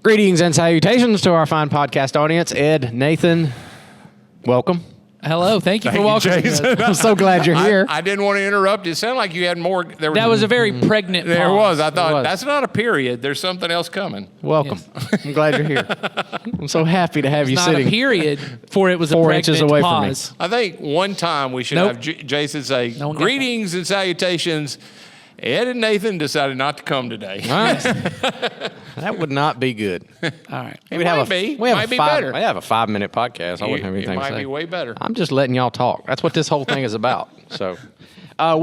Greetings and salutations to our fine podcast audience. Ed, Nathan, welcome. Hello, thank you for welcoming us. I'm so glad you're here. I didn't want to interrupt. It sounded like you had more. That was a very pregnant There pause. was. I thought, that's not a period. There's something else coming. Welcome. Yes. I'm glad you're here. I'm so happy to have you not sitting. a period, for it was 4 a pregnant inches away pause. from me. I think one time we should have Jason say, greetings and salutations. Ed and Nathan decided not to come today. That would not be good. All right. It might be. Might be better. I have a 5-minute podcast. I wouldn't have anything to say. It might be way better. I'm just letting y'all talk. That's what this whole thing is about. So, by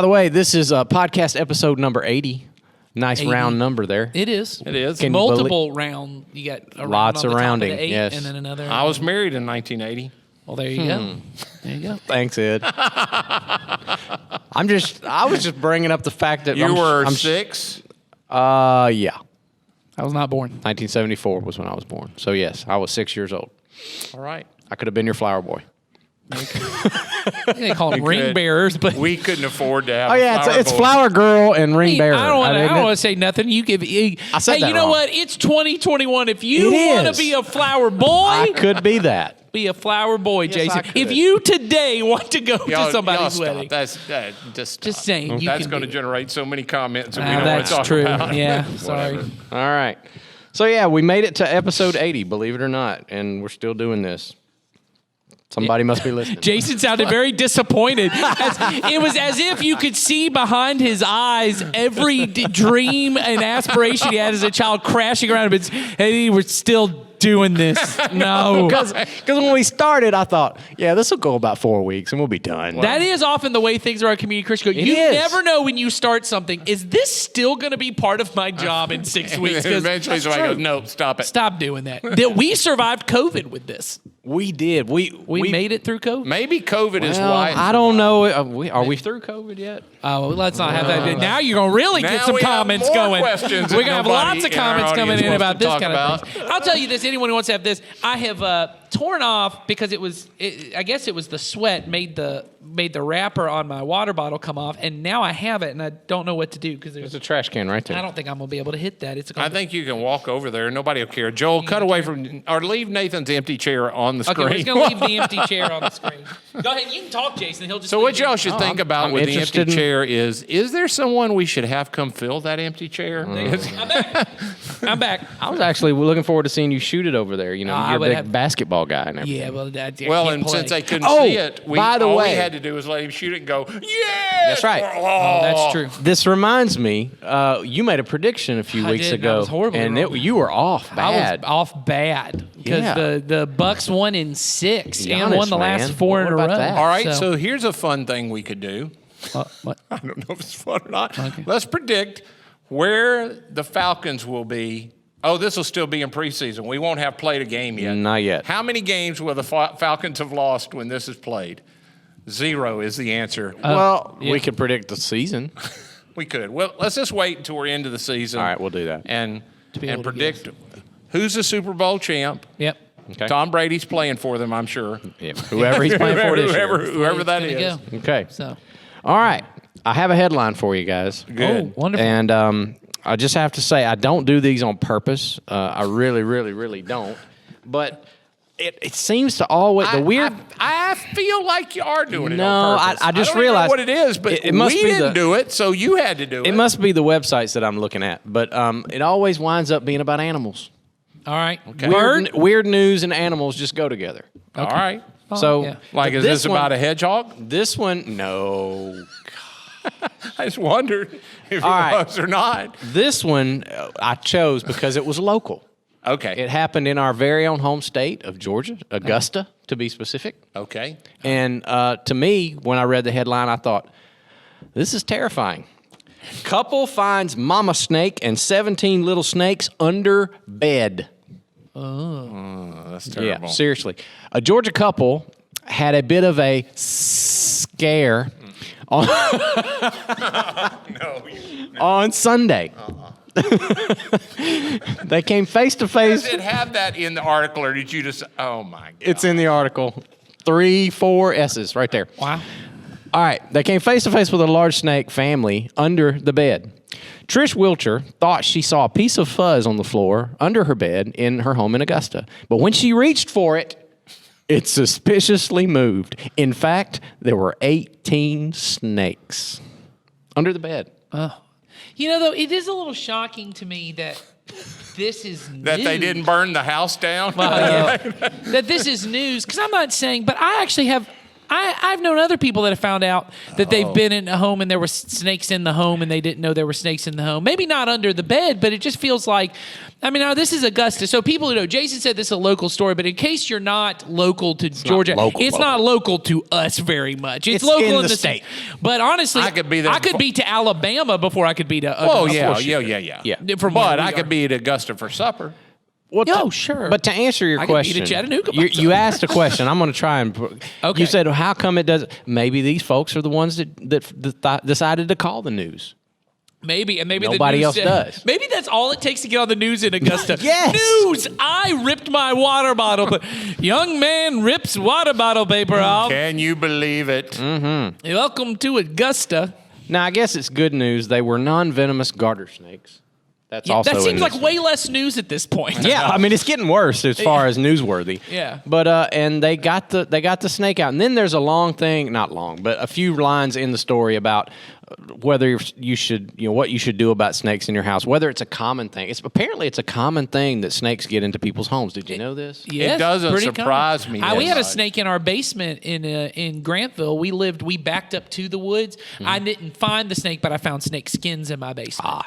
the way, this is podcast episode number 80. Nice 80. Round number there. It is. It is. Can multiple round. You got a lots round of on the rounding. Top of the 8, yes. And then another. I was married in 1980. Well, there you go. There you go. Thanks, Ed. I was just bringing up the fact that you were 6. Yeah. I was not born. 1974 was when I was born. So yes, I was 6 years old. All right. I could have been your flower boy. They call them ring bearers, but we couldn't afford to have. Oh yeah, it's flower girl and ring bearer. I don't want to say nothing. You give. I said that you know wrong. What? It's 2021. If you want to be a flower boy, I could be that. Be a flower boy, Yes, Jason. I could. If you today want to go to somebody's wedding, just saying. That's going to generate so many comments. And we don't want to talk true. About. Yeah, sorry. All right. So yeah, we made it to episode 80, believe it or not, and we're still doing this. Somebody must be listening. Jason sounded very disappointed. It was as if you could see behind his eyes every dream and aspiration he had as a child crashing around him. And he was still doing this. No. Because when we started, I thought, yeah, this will go about 4 weeks and we'll be done. That is often the way things are at Community Christian. You never know when you start something, is this still going to be part of my job in 6 weeks? Eventually somebody goes, no, stop it. Stop doing that. We survived COVID with this. We did. We made it through COVID. Maybe COVID is why. I don't know. Are we through COVID yet? Oh, let's not have that. Now you're going to really get some comments going. We're going to have lots of comments coming in about this kind of thing. I'll tell you this. Anyone who wants to have this, I have torn off because I guess it was the sweat made the wrapper on my water bottle come off, and now I have it, and I don't know what to do because there's a trash can right there. I don't think I'm going to be able to hit that. I think you can walk over there. Nobody will care. Joel, cut away from or leave Nathan's empty chair on the screen. Okay, we're just going to leave the empty chair on the screen. Go ahead. You can talk, Jason. He'll just. So what y'all should think about with the empty in... chair is there someone we should have come fill that empty chair? I'm back. I was actually looking forward to seeing you shoot it over there. You know, you're a big basketball guy and everything. Yeah, and since they couldn't see it, all we had to do was let him shoot it and go, yeah! That's right. Oh, that's true. This reminds me, you made a prediction a few weeks ago. I was horribly wrong. You were off bad. I was off bad because the Bucks won in 6 and won the last 4 in a row. That? All right, so here's a fun thing we could do. What? I don't know if it's fun or not. Okay. Let's predict where the Falcons will be. Oh, this will still be in preseason. We won't have played a game yet. Not yet. How many games will the Falcons have lost when this is played? 0 is the answer. We could predict the season. We could. Well, let's just wait until we're into the season. All right, we'll do that. And predict who's the Super Bowl champ. Yep. Okay. Tom Brady's playing for them, I'm sure. Yeah. Whoever he's playing for this year. Whoever that is. Go. Okay. So. All right. I have a headline for you guys. Good. Oh, wonderful. And I just have to say, I don't do these on purpose. I really, really, really don't. But it seems to always I feel like you are doing it No, on purpose. I just don't realized know what it is, but it must we be didn't do it, so you had to do it. It must be the websites that I'm looking at. But it always winds up being about animals. All right. Okay. Weird news and animals just go together. All right. So, yeah. Like, is this about a hedgehog? This one, no. I just wondered if it was or not. This one I chose because it was local. Okay. It happened in our very own home state of Georgia, Augusta, to be specific. Okay. And to me, when I read the headline, I thought, this is terrifying. Couple finds mama snake and 17 little snakes under bed. Oh, that's terrible. Yeah, seriously. A Georgia couple had a bit of a scare on Sunday. They came face to face. Does it have that in the article, or did you just? Oh my God! It's in the article. 3, 4 S's right there. Wow. All right. They came face to face with a large snake family under the bed. Trish Wilcher thought she saw a piece of fuzz on the floor under her bed in her home in Augusta. But when she reached for it, it suspiciously moved. In fact, there were 18 snakes under the bed. Oh. You know, though, it is a little shocking to me that this is news. That they didn't burn the house down? Well, that this is news. Because I'm not saying, but I actually have... I've known other people that have found out that they've been in a home and there were snakes in the home and they didn't know there were snakes in the home. Maybe not under the bed, but it just feels like, I mean, now this is Augusta. So people who know, Jason said this is a local story, but in case you're not local to Georgia, it's not local to us very much. It's local in the state. But honestly, I could be to Alabama before I could be to Augusta. Yeah. But I could be at Augusta for supper. Well, sure. But to answer your question, could be to Chattanooga. You asked a question. I'm going to try and. Okay. You said, well, "How come it doesn't?" Maybe these folks are the ones that decided to call the news. Maybe, and maybe nobody else does. Maybe that's all it takes to get on the news in Augusta. Yes. News. I ripped my water bottle. But young man rips water bottle paper off. Can you believe it? Mm-hmm. Welcome to Augusta. Now, I guess it's good news. They were non-venomous garter snakes. That's also that seems like way less news at this point. Yeah, I mean it's getting worse as far as newsworthy. Yeah. But and they got the snake out, and then there's a long thing, not long, but a few lines in the story about whether you should, what you should do about snakes in your house, whether it's a common thing. Apparently it's a common thing that snakes get into people's homes. Did you know this? Yes, it doesn't surprise me. We had a snake in our basement in Grantville. We backed up to the woods. I didn't find the snake, but I found snake skins in my basement.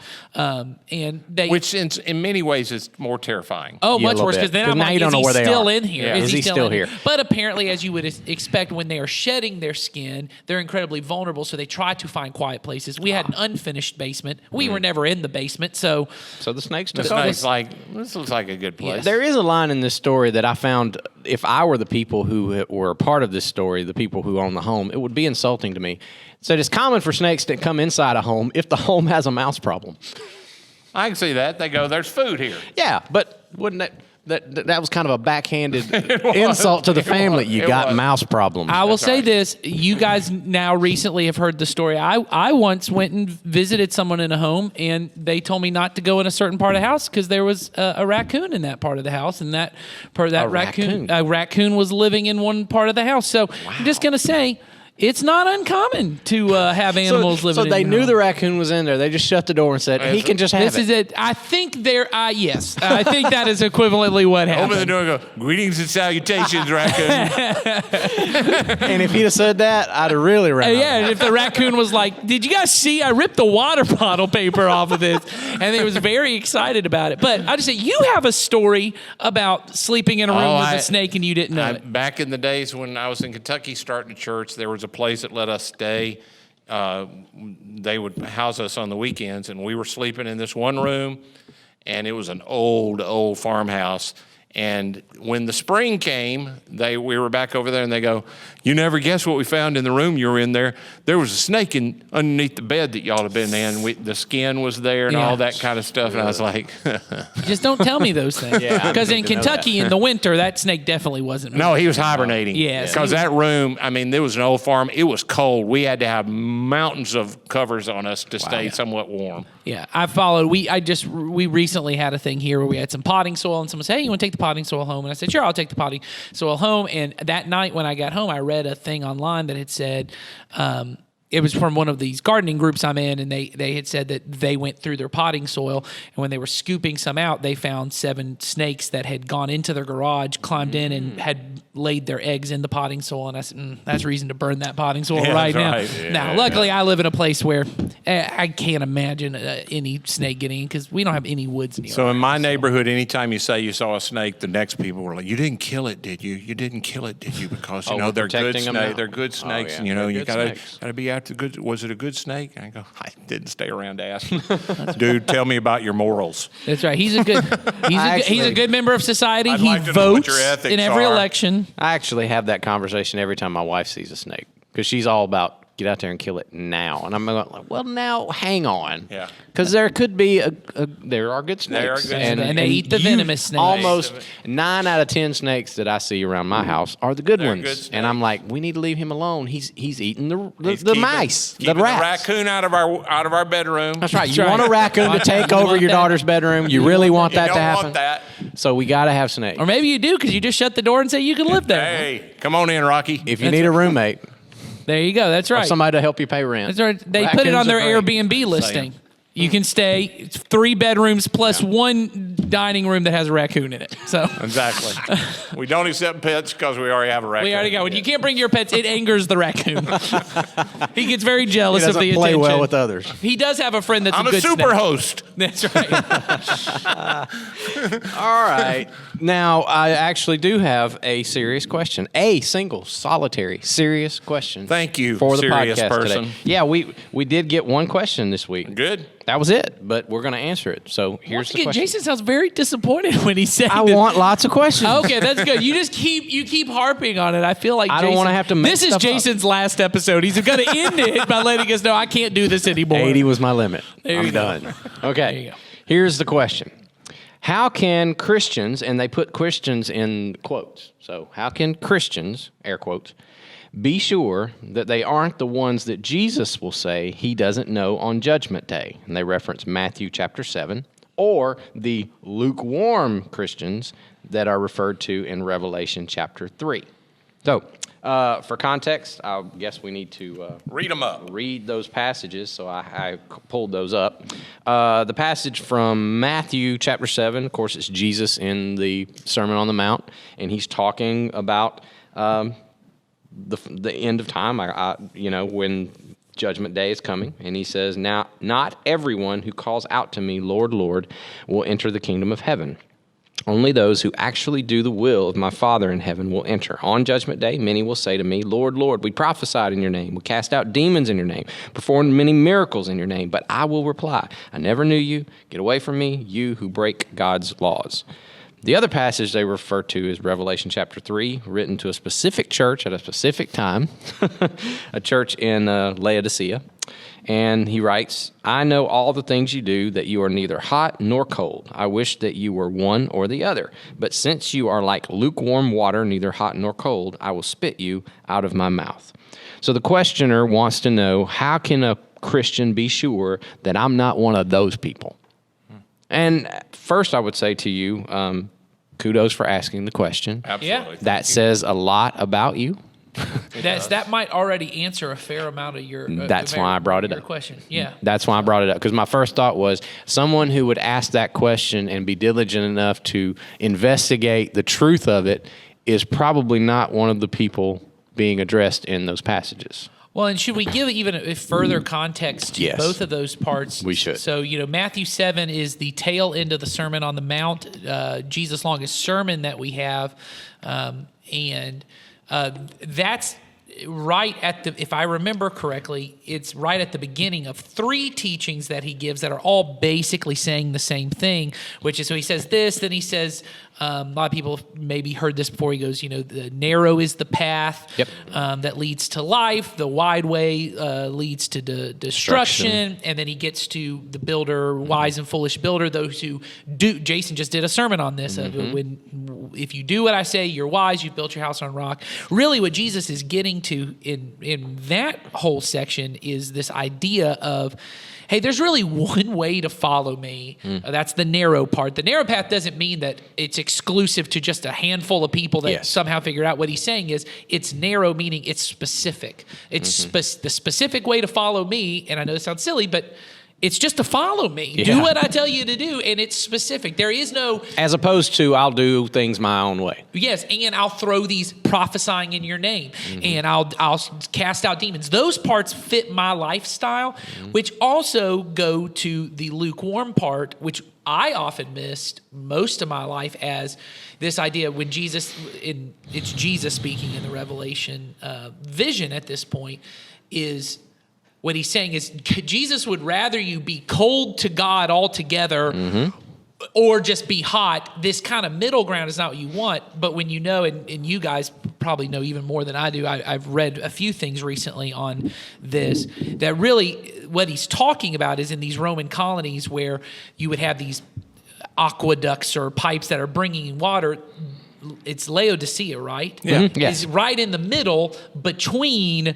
Which in many ways is more terrifying. Oh, much worse, because then I'm now like, you don't know where they still are. in here? Yeah. Is he still here? But apparently, as you would expect, when they are shedding their skin, they're incredibly vulnerable, so they try to find quiet places. We had an unfinished basement. We were never in the basement, so the snakes took us. This looks like a good place. Yeah. There is a line in this story that I found, if I were the people who were a part of this story, the people who own the home, it would be insulting to me. It said it's common for snakes to come inside a home if the home has a mouse problem. I can see that. They go, there's food here. Yeah, but wouldn't that was kind of a backhanded insult to the family. You got mouse problems. I will say this. You guys now recently have heard the story. I once went and visited someone in a home, and they told me not to go in a certain part of the house because there was a raccoon in that part of the house, and that raccoon was living in one part of the house. So I'm just going to say, it's not uncommon to have animals living in So they knew home. the raccoon was in there. They just shut the door and said, he can just have This is it. I think yes. I think that is equivalently what happened. Open the door and go, greetings and salutations, raccoon. And if he'd have said that, I'd have really ran. Yeah, and if the raccoon was like, did you guys see I ripped the water bottle paper off of this? And he was very excited about it. But I just say, you have a story about sleeping in a room with a snake and you didn't know it. Back in the days when I was in Kentucky starting a church, there was a place that let us stay. They would house us on the weekends, and we were sleeping in this one room, and it was an old farmhouse. And when the spring came, we were back over there, and they go, you never guess what we found in the room you were in there. There was a snake underneath the bed that y'all had been in. The skin was there and all that kind of stuff. And I was like... Just don't tell me those things. Because in Kentucky in the winter, that snake definitely wasn't moving. No, he was hibernating. Yes. Because that room, there was an old farm. It was cold. We had to have mountains of covers on us to stay somewhat warm. Yeah, I followed. We recently had a thing here where we had some potting soil, and someone said, hey, you want to take the potting soil home? And I said, sure, I'll take the potting soil home. And that night when I got home, I read a thing online that had said, it was from one of these gardening groups I'm in, and they had said that they went through their potting soil, and when they were scooping some out, they found 7 snakes that had gone into their garage, climbed in, and had laid their eggs in the potting soil. And I said, that's reason to burn that potting soil right now. Right. Yeah, now, luckily, I live in a place where I can't imagine any snake getting in because we don't have any woods near. So in my neighborhood, anytime you say you saw a snake, the next people were like, "You didn't kill it, did you? You didn't kill it, did you? Because they're good snakes. They're good snakes, and you gotta be after good. Was it a good snake?" And I go, "I didn't stay around to ask." Dude, tell me about your morals. That's right. He's a good member of society. He votes in every election. I actually have that conversation every time my wife sees a snake because she's all about get out there and kill it now. And I'm like, well, now hang on. Yeah. Because there could be there are good snakes. There are good And they eat the venomous snakes. Almost 9 out of 10 snakes that I see around my house are the good ones. Good and I'm like, we need to leave him alone. He's eating the mice, the keeping rats. the raccoon out of our bedroom. That's right. You want a raccoon to take over your daughter's bedroom. You really want that to happen. You don't want that. So we got to have snakes. Or maybe you do because you just shut the door and say you can live there. Hey, come on in, Rocky. If you need a roommate, There you go. That's or right. somebody to help you pay rent. That's right. They put it on their Raccoons are great. Airbnb listing. You can stay 3 bedrooms plus 1 dining room that has a raccoon in it. So Exactly. We don't accept pets because we already have a raccoon. we already got one. You can't bring your pets. It angers the raccoon. He gets very jealous He of the doesn't play attention. well with others. He does have a friend that's I'm a a good super snake. host. That's right. All right. Now, I actually do have a serious question. A single, solitary, serious question. Thank you, for the serious podcast person. today. Yeah, we did get one question this week. Good. That was it, but we're going to answer it. So here's Once the again, question. Jason sounds very disappointed when he said I this. want lots of questions. Okay, that's good. You just keep harping on it. I feel like I don't Jason- wanna have to make This is stuff up. Jason's last episode. He's going to end it by letting us know I can't do this anymore. 80 was my limit. There you I'm go. done. Okay. There you go. Here's the question. How can Christians, and they put Christians in quotes, so how can Christians, air quotes, be sure that they aren't the ones that Jesus will say he doesn't know on Judgment Day? And they reference Matthew chapter 7, or the lukewarm Christians that are referred to in Revelation chapter 3. So, for context, I guess we need to Read them up. read those passages, so I pulled those up. The passage from Matthew chapter 7, of course, it's Jesus in the Sermon on the Mount, and he's talking about the end of time, when Judgment Day is coming, and he says, "Now, not everyone who calls out to me, Lord, Lord, will enter the kingdom of heaven. Only those who actually do the will of my Father in heaven will enter. On Judgment Day, many will say to me, Lord, Lord, we prophesied in your name, we cast out demons in your name, performed many miracles in your name. But I will reply, I never knew you. Get away from me, you who break God's laws." The other passage they refer to is Revelation chapter 3, written to a specific church at a specific time, a church in Laodicea. And he writes, "I know all the things you do, that you are neither hot nor cold. I wish that you were one or the other. But since you are like lukewarm water, neither hot nor cold, I will spit you out of my mouth." So the questioner wants to know, how can a Christian be sure that I'm not one of those people? And first I would say to you, kudos for asking the question. Absolutely. That says a lot about you. That might already answer a fair amount of your. That's why I brought it your up. question. Yeah. That's why I brought it up, because my first thought was someone who would ask that question and be diligent enough to investigate the truth of it is probably not one of the people being addressed in those passages. Well, and should we give even a further context to Yes. both of those parts? We should. So, Matthew 7 is the tail end of the Sermon on the Mount, Jesus' longest sermon that we have. That's right at the, if I remember correctly, it's right at the beginning of 3 teachings that he gives that are all basically saying the same thing, which is, so he says this, then he says, a lot of people maybe heard this before. He goes, the narrow is the path that leads to life. The wide way leads to destruction. And then he gets to the builder, wise and foolish builder, those who do. Jason just did a sermon on this. If you do what I say, you're wise. You've built your house on rock. Really what Jesus is getting to in that whole section is this idea of, hey, there's really one way to follow me. That's the narrow part. The narrow path doesn't mean that it's exclusive to just a handful of people that somehow figure out. What he's saying is it's narrow, meaning it's specific. It's the specific way to follow me, and I know this sounds silly, but it's just to follow me. Yeah. Do what I tell you to do, and it's specific. There is no... As opposed to, I'll do things my own way. Yes, and I'll throw these prophesying in your name, and I'll cast out demons. Those parts fit my lifestyle, which also go to the lukewarm part, which I often missed most of my life as this idea when it's Jesus speaking in the Revelation vision at this point, is... What he's saying is Jesus would rather you be cold to God altogether or just be hot. This kind of middle ground is not what you want. But when and you guys probably know even more than I do. I've read a few things recently on this that really what he's talking about is in these Roman colonies where you would have these aqueducts or pipes that are bringing water. It's Laodicea, right? Yeah. Mm-hmm. Yes. It's right in the middle between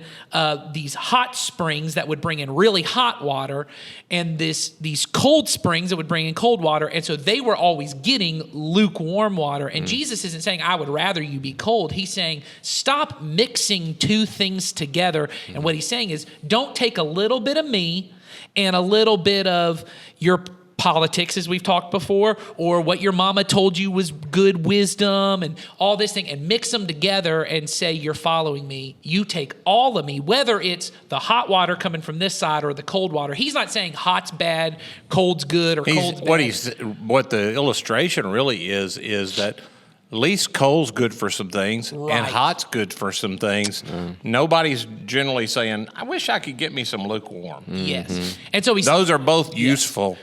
these hot springs that would bring in really hot water and these cold springs that would bring in cold water. And so they were always getting lukewarm water. And Jesus isn't saying, I would rather you be cold. He's saying, stop mixing two things together. And what he's saying is, don't take a little bit of me and a little bit of your politics, as we've talked before, or what your mama told you was good wisdom and all this thing, and mix them together and say, you're following me. You take all of me, whether it's the hot water coming from this side or the cold water. He's not saying hot's bad, cold's good, or cold's bad. What the illustration really is that at least coal's good for some things, Right. and hot's good for some things. Nobody's generally saying, I wish I could get me some lukewarm. Yes. And so he's... Those are both useful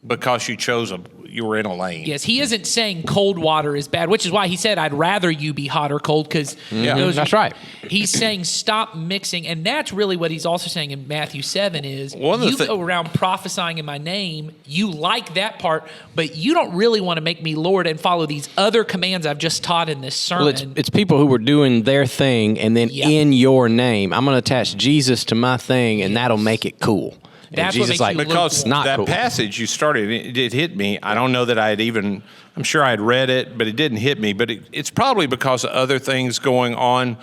because you were in a lane. Yes, he isn't saying cold water is bad, which is why he said, I'd rather you be hot or cold, because That's right. He's saying stop mixing, and that's really what he's also saying in Matthew 7 is, you go around prophesying in my name, you like that part, but you don't really want to make me Lord and follow these other commands I've just taught in this sermon. Well, it's people who were doing their thing, and then in your name, I'm going to attach Jesus to my thing, and that'll make it cool. That's and what Jesus makes you Because not that cool. passage you started, it hit me. I don't know that I'm sure I had read it, but it didn't hit me. But it's probably because of other things going on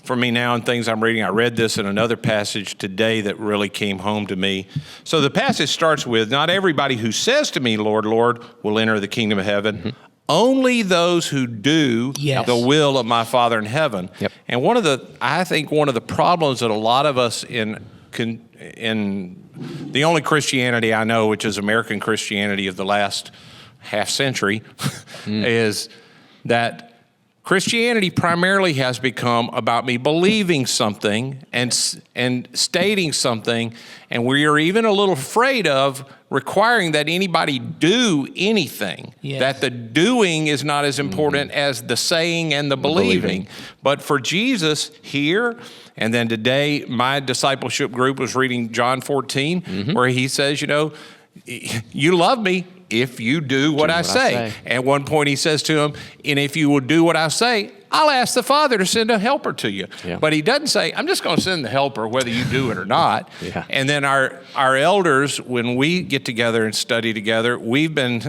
for me now and things I'm reading. I read this in another passage today that really came home to me. So the passage starts with, not everybody who says to me, Lord, Lord, will enter the kingdom of heaven. Mm-hmm. Only those who do the will of my Father in heaven. Yep. And I think one of the problems that a lot of us in the only Christianity I know, which is American Christianity of the last half century, is that Christianity primarily has become about me believing something and stating something, and we are even a little afraid of requiring that anybody do anything. Yes. That the doing is not as important as the saying and the believing. But for Jesus here, and then today, my discipleship group was reading John 14, where he says, you love me if you do what I say. At one point he says to him, and if you will do what I say, I'll ask the Father to send a helper to you. Yeah. But he doesn't say, I'm just going to send the helper whether you do it or not. Yeah. And then our elders, when we get together and study together, we've been,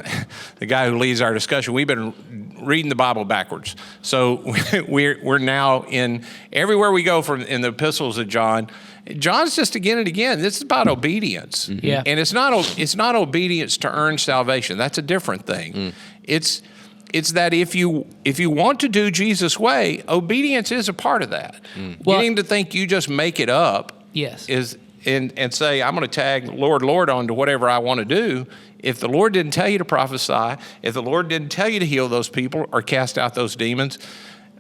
the guy who leads our discussion, we've been reading the Bible backwards. So we're now in, everywhere we go in the epistles of John, John's just again and again, this is about obedience. Mm-hmm. Yeah. And it's not obedience to earn salvation. That's a different thing. It's that if you want to do Jesus' way, obedience is a part of that. Well, getting to think you just make it up is and say, I'm going to tag Lord, Lord onto whatever I want to do. If the Lord didn't tell you to prophesy, if the Lord didn't tell you to heal those people or cast out those demons,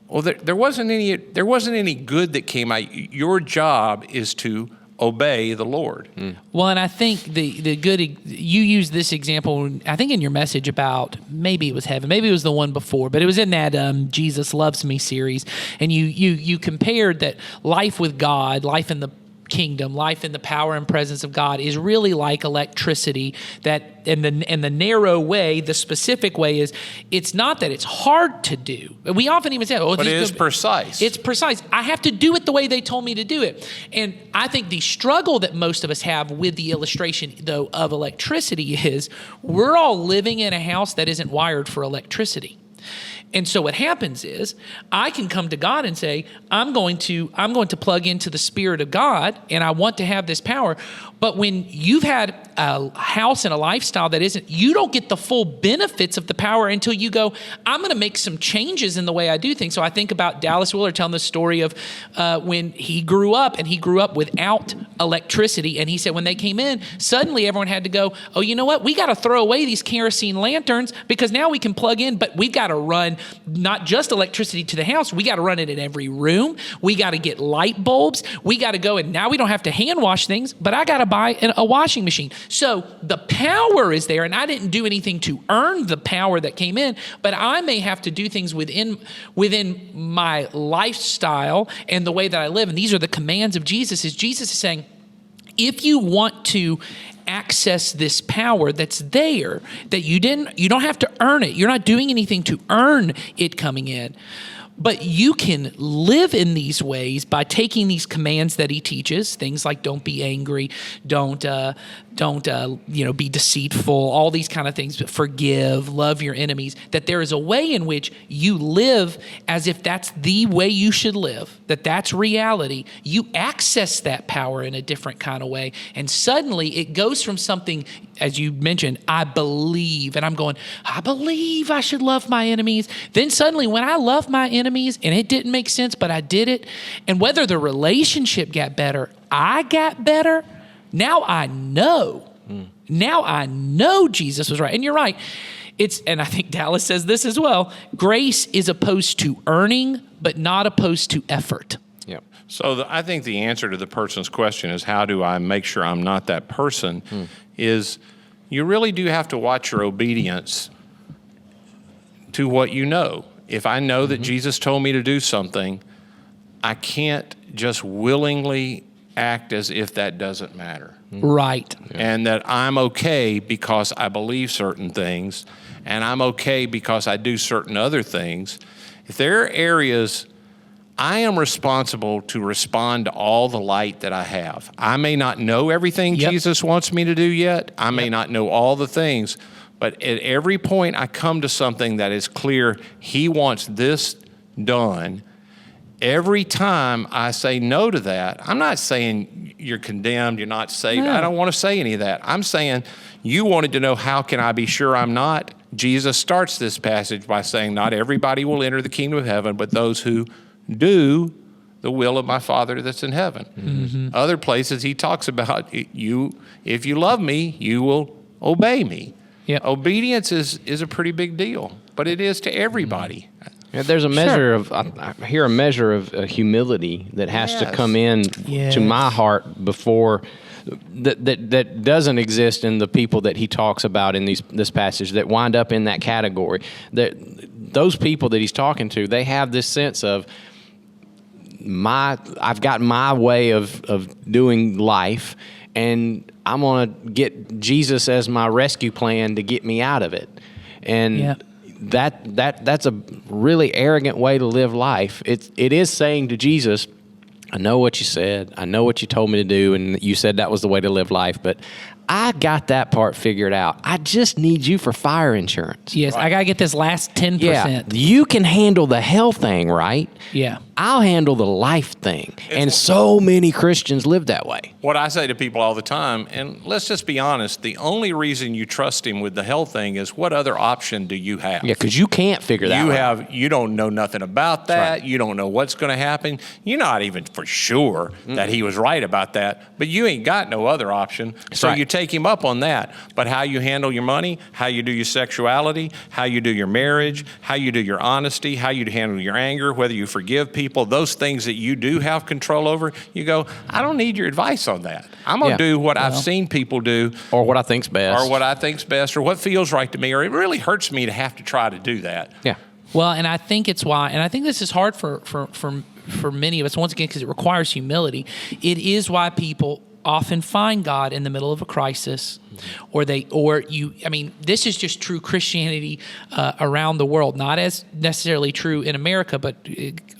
well, there wasn't any good that came out. Your job is to obey the Lord. Well, and I think the good, you used this example, I think in your message about, maybe it was heaven, maybe it was the one before, but it was in that Jesus Loves Me series, and you compared that life with God, life in the kingdom, life in the power and presence of God is really like electricity, that in the narrow way, the specific way is, it's not that it's hard to do. We often even say, but it is precise. It's precise. I have to do it the way they told me to do it. And I think the struggle that most of us have with the illustration, though, of electricity is we're all living in a house that isn't wired for electricity. And so what happens is I can come to God and say, I'm going to plug into the Spirit of God, and I want to have this power. But when you've had a house and a lifestyle that isn't, you don't get the full benefits of the power until you go, I'm going to make some changes in the way I do things. So I think about Dallas Willard telling the story of when he grew up, and he grew up without electricity. And he said when they came in, suddenly everyone had to go, oh, you know what? We got to throw away these kerosene lanterns because now we can plug in, but we've got to run not just electricity to the house. We got to run it in every room. We got to get light bulbs. We got to go, and now we don't have to hand wash things, but I got to buy a washing machine. So the power is there, and I didn't do anything to earn the power that came in, but I may have to do things within my lifestyle and the way that I live. And these are the commands of Jesus. Is Jesus is saying, if you want to access this power that's there, that you don't have to earn it. You're not doing anything to earn it coming in. But you can live in these ways by taking these commands that he teaches, things like don't be angry, don't be deceitful, all these kind of things, forgive, love your enemies, that there is a way in which you live as if that's the way you should live, that's reality. You access that power in a different kind of way. And suddenly it goes from something, as you mentioned, I believe, and I'm going, I believe I should love my enemies. Then suddenly when I love my enemies, and it didn't make sense, but I did it, and whether the relationship got better, I got better, now I know. Now I know Jesus was right. And you're right. And I think Dallas says this as well, grace is opposed to earning, but not opposed to effort. Yeah. So I think the answer to the person's question is, how do I make sure I'm not that person, is you really do have to watch your obedience to what you know. If I know that Jesus told me to do something, I can't just willingly act as if that doesn't matter. Right. And that I'm okay because I believe certain things, and I'm okay because I do certain other things. If there are areas, I am responsible to respond to all the light that I have. I may not know everything Jesus wants me to do yet. I may not know all the things. But at every point I come to something that is clear, he wants this done. Every time I say no to that, I'm not saying you're condemned, you're not saved. No. I don't want to say any of that. I'm saying you wanted to know, how can I be sure I'm not? Jesus starts this passage by saying, not everybody will enter the kingdom of heaven, but those who do the will of my Father that's in heaven. Mm-hmm. Other places he talks about, if you love me, you will obey me. Yep. Obedience is a pretty big deal, but it is to everybody. Yeah, there's a measure of, I hear a measure of humility that has to come in to my heart before, that doesn't exist in the people that he talks about in this passage that wind up in that category. That those people that he's talking to, they have this sense of, I've got my way of doing life, and I'm going to get Jesus as my rescue plan to get me out of it. And that's a really arrogant way to live life. It is saying to Jesus, I know what you said, I know what you told me to do, and you said that was the way to live life, but I got that part figured out. I just need you for fire insurance. Yes, right. I got to get this last 10%. Yeah, you can handle the hell thing, right? Yeah. I'll handle the life thing. And so many Christians live that way. What I say to people all the time, and let's just be honest, the only reason you trust him with the hell thing is, what other option do you have? Yeah, because you can't figure that out. You don't know nothing about that. Right. You don't know what's going to happen. You're not even for sure that he was right about that, but you ain't got no other option. So you take him up on that. But how you handle your money, how you do your sexuality, how you do your marriage, how you do your honesty, how you handle your anger, whether you forgive people, those things that you do have control over, you go, I don't need your advice on that. I'm going to do what I've seen people do. Or what I think's best. Or what I think's best, or what feels right to me, or it really hurts me to have to try to do that. Yeah. Well, and I think it's why, and I think this is hard for many of us, once again, because it requires humility. It is why people often find God in the middle of a crisis, this is just true Christianity around the world, not as necessarily true in America, but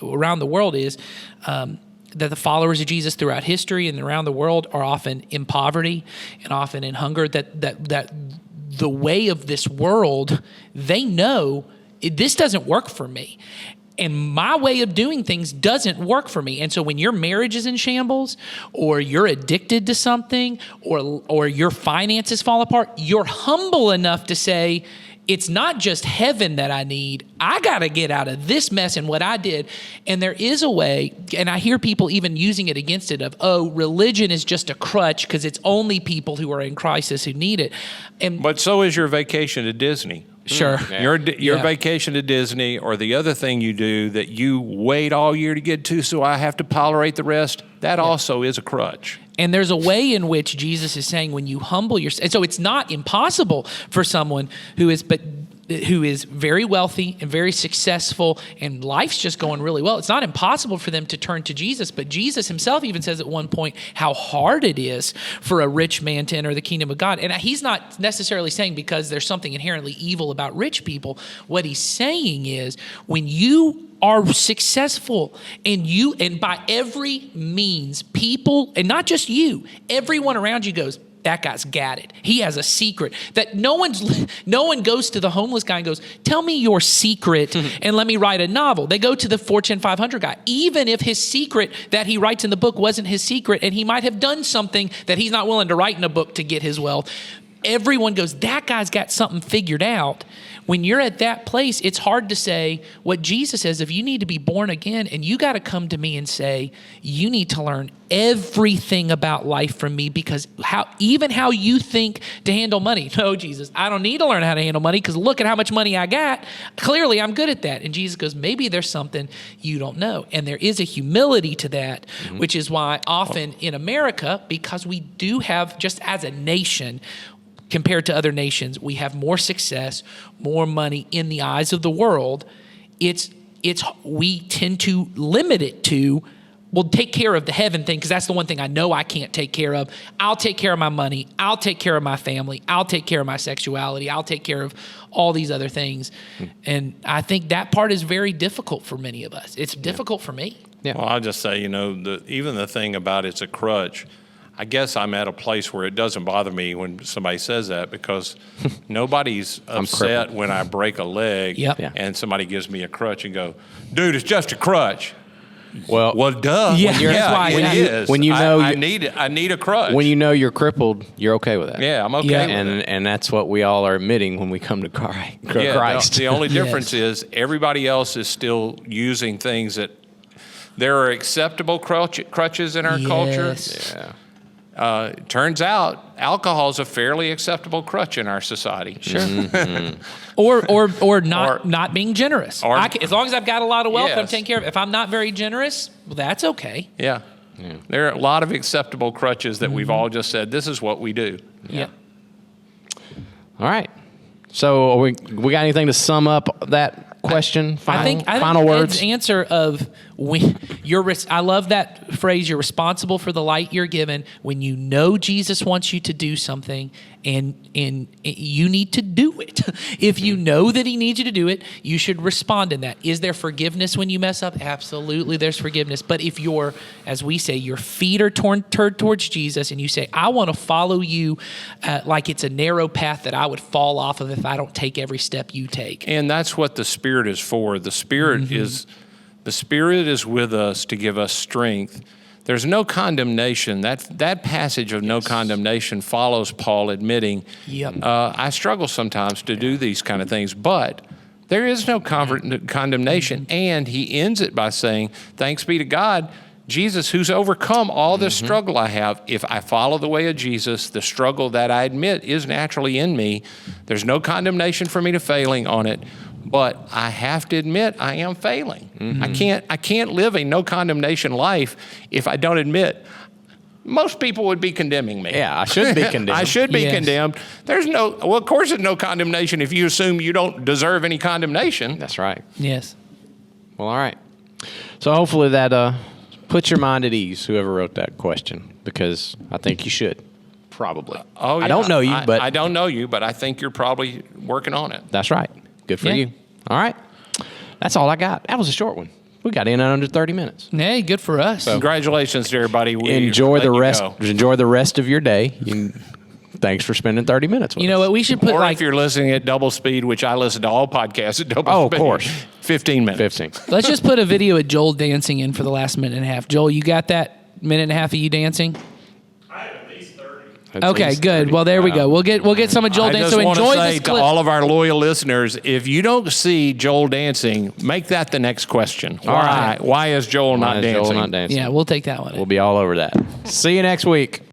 around the world is that the followers of Jesus throughout history and around the world are often in poverty and often in hunger, that the way of this world, they know this doesn't work for me. And my way of doing things doesn't work for me. And so when your marriage is in shambles, or you're addicted to something, or your finances fall apart, you're humble enough to say, it's not just heaven that I need. I got to get out of this mess and what I did. And there is a way, and I hear people even using it against it of, oh, religion is just a crutch because it's only people who are in crisis who need it. But so is your vacation to Disney. Sure. Your vacation to Disney, or the other thing you do that you wait all year to get to, so I have to tolerate the rest, that also is a crutch. And there's a way in which Jesus is saying when you humble yourself, and so it's not impossible for someone who is very wealthy and very successful and life's just going really well. It's not impossible for them to turn to Jesus, but Jesus himself even says at one point how hard it is for a rich man to enter the kingdom of God. And he's not necessarily saying because there's something inherently evil about rich people. What he's saying is when you are successful and by every means, people, and not just you, everyone around you goes, that guy's got it. He has a secret that no one goes to the homeless guy and goes, tell me your secret and let me write a novel. They go to the Fortune 500 guy, even if his secret that he writes in the book wasn't his secret and he might have done something that he's not willing to write in a book to get his wealth. Everyone goes, that guy's got something figured out. When you're at that place, it's hard to say what Jesus says. If you need to be born again, and you got to come to me and say, you need to learn everything about life from me, because how you think to handle money. No, Jesus, I don't need to learn how to handle money because look at how much money I got. Clearly, I'm good at that. And Jesus goes, maybe there's something you don't know. And there is a humility to that, which is why often in America, because we do have, just as a nation, compared to other nations, we have more success, more money in the eyes of the world. We tend to limit it to, well, take care of the heaven thing because that's the one thing I know I can't take care of. I'll take care of my money. I'll take care of my family. I'll take care of my sexuality. I'll take care of all these other things. And I think that part is very difficult for many of us. It's difficult for me. Yeah. Well, I'll just say, even the thing about it's a crutch, I guess I'm at a place where it doesn't bother me when somebody says that because nobody's upset when I break a leg and somebody gives me a crutch and go, dude, it's just a crutch. Well, duh. Yeah, I need a crutch. When you know you're crippled, you're okay with that. Yeah, I'm okay with it. And that's what we all are admitting when we come to Christ. The only difference is everybody else is still using things that there are acceptable crutches in our culture. Yeah. Turns out alcohol is a fairly acceptable crutch in our society. Sure. or not being generous. As long as I've got a lot of wealth, I'm taking care of it. If I'm not very generous, well, that's okay. Yeah. There are a lot of acceptable crutches that we've all just said, this is what we do. Yeah. All right. So we got anything to sum up that question? I think words. Ed's answer of when I love that phrase. You're responsible for the light you're given. When you know Jesus wants you to do something, and you need to do it. If you know that he needs you to do it, you should respond in that. Is there forgiveness when you mess up? Absolutely, there's forgiveness. But if as we say, your feet are turned towards Jesus, and you say, I want to follow you like it's a narrow path that I would fall off of if I don't take every step you take. And that's what the Spirit is for. The Spirit is with us to give us strength. There's no condemnation. That passage of no condemnation follows Paul admitting, I struggle sometimes to do these kind of things, but there is no condemnation. And he ends it by saying, thanks be to God, Jesus, who's overcome all this struggle I have. If I follow the way of Jesus, the struggle that I admit is naturally in me. There's no condemnation for me to failing on it. But I have to admit I am failing. I can't live a no condemnation life if I don't admit. Most people would be condemning me. Yeah, I should be condemned. I should be condemned. Of course there's no condemnation if you assume you don't deserve any condemnation. That's right. Yes. Well, all right. So hopefully that puts your mind at ease, whoever wrote that question, because I think you should. Probably. I don't know you, but I don't know you, but I think you're probably working on it. That's right. Good for you. All right. That's all I got. That was a short one. We got in under 30 minutes. Hey, good for us. So, congratulations to everybody. Enjoy the rest of your day. Thanks for spending 30 minutes with us. You know what? We should put if you're listening at double speed, which I listen to all podcasts at double speed. Of course. 15 minutes. 15. Let's just put a video of Joel dancing in for the last minute and a half. Joel, you got that minute and a half of you dancing? I have at least 30. Okay, good. Well, there we go. We'll get some of Joel dancing. So want to enjoy say this to clip. all of our loyal listeners, if you don't see Joel dancing, make that the next question. Why? right. Why is Joel not dancing? Joel not dancing? Yeah, we'll take that one. We'll be all over that. See you next week.